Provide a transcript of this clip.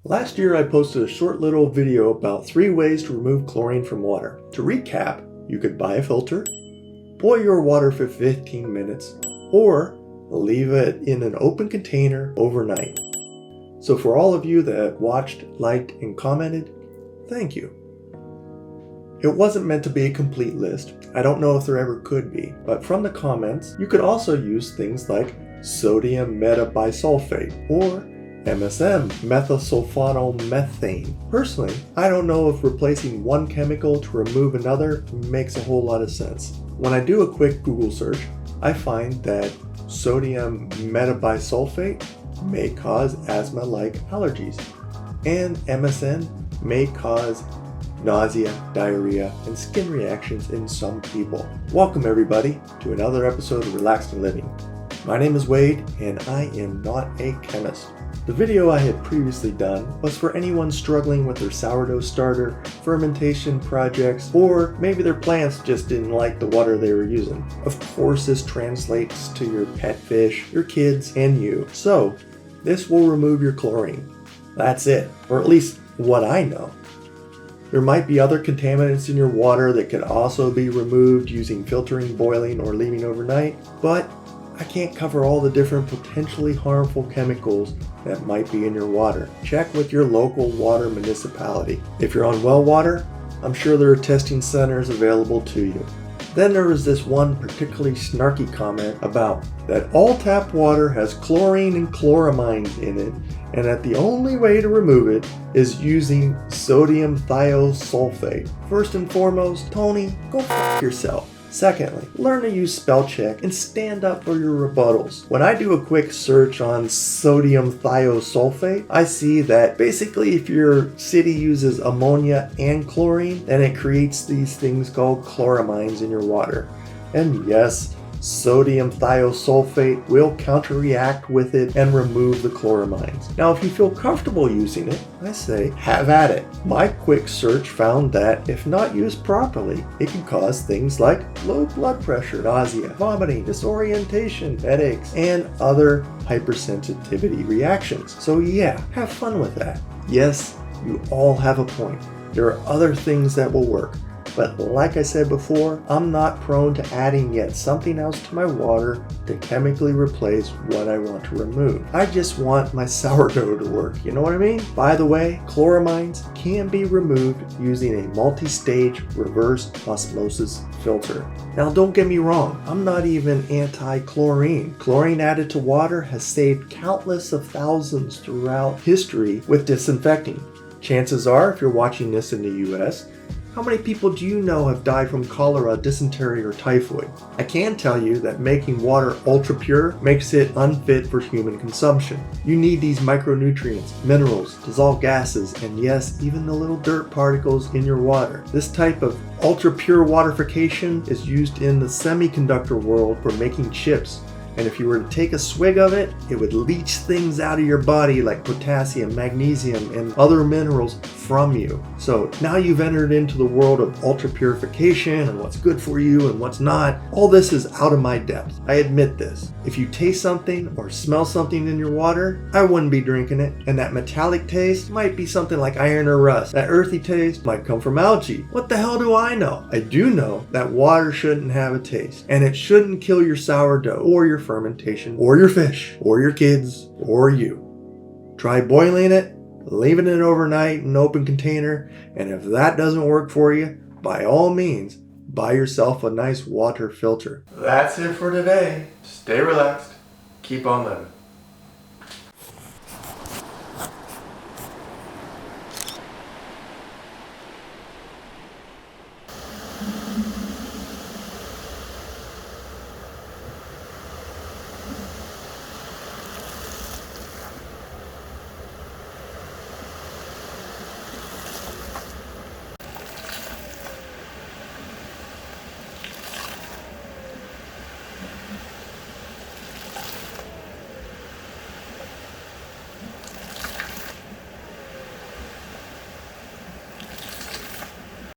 Last year I posted a short little video about 3 ways to remove chlorine from water. To recap, you could buy a filter, boil your water for 15 minutes, or leave it in an open container overnight. So for all of you that watched, liked, and commented, thank you. It wasn't meant to be a complete list. I don't know if there ever could be, but from the comments, you could also use things like sodium metabisulphite or MSM, Methylsulfonylmethane. Personally, I don't know if replacing one chemical to remove another makes a whole lot of sense. When I do a quick Google search, I find that sodium metabisulphite may cause asthma-like allergies, and MSM may cause nausea, diarrhea, and skin reactions in some people. Welcome everybody to another episode of Relaxed and Living. My name is Wade, and I am not a chemist. The video I had previously done was for anyone struggling with their sourdough starter, fermentation projects, or maybe their plants just didn't like the water they were using. Of course, this translates to your pet fish, your kids, and you. So, this will remove your chlorine. That's it, or at least what I know. There might be other contaminants in your water that could also be removed using filtering, boiling, or leaving overnight, but I can't cover all the different potentially harmful chemicals that might be in your water. Check with your local water municipality. If you're on well water, I'm sure there are testing centers available to you. Then there was this one particularly snarky comment about that all tap water has chlorine and chloramines in it, and that the only way to remove it is using sodium thiosulfate. First and foremost, Tony, go f*** yourself. Secondly, learn to use spell check and stand up for your rebuttals. When I do a quick search on sodium thiosulfate, I see that basically if your city uses ammonia and chlorine, then it creates these things called chloramines in your water. And yes, sodium thiosulfate will counter-react with it and remove the chloramines. Now, if you feel comfortable using it, I say have at it. My quick search found that if not used properly, it can cause things like low blood pressure, nausea, vomiting, disorientation, headaches, and other hypersensitivity reactions. So yeah, have fun with that. Yes, you all have a point. There are other things that will work. But like I said before, I'm not prone to adding yet something else to my water to chemically replace what I want to remove. I just want my sourdough to work, you know what I mean? By the way, chloramines can be removed using a multi-stage reverse osmosis filter. Now don't get me wrong, I'm not even anti-chlorine. Chlorine added to water has saved countless of thousands throughout history with disinfecting. Chances are, if you're watching this in the US, how many people do you know have died from cholera, dysentery, or typhoid? I can tell you that making water ultra pure makes it unfit for human consumption. You need these micronutrients, minerals, dissolved gases, and yes, even the little dirt particles in your water. This type of ultra pure waterification is used in the semiconductor world for making chips. And if you were to take a swig of it, it would leach things out of your body like potassium, magnesium, and other minerals from you. So now you've entered into the world of ultra purification and what's good for you and what's not. All this is out of my depth. I admit this. If you taste something or smell something in your water, I wouldn't be drinking it. And that metallic taste might be something like iron or rust. That earthy taste might come from algae. What the hell do I know? I do know that water shouldn't have a taste. And it shouldn't kill your sourdough or your fermentation, or your fish, or your kids, or you. Try boiling it, leaving it overnight in an open container, and if that doesn't work for you, by all means, buy yourself a nice water filter. That's it for today. Stay relaxed. Keep on living.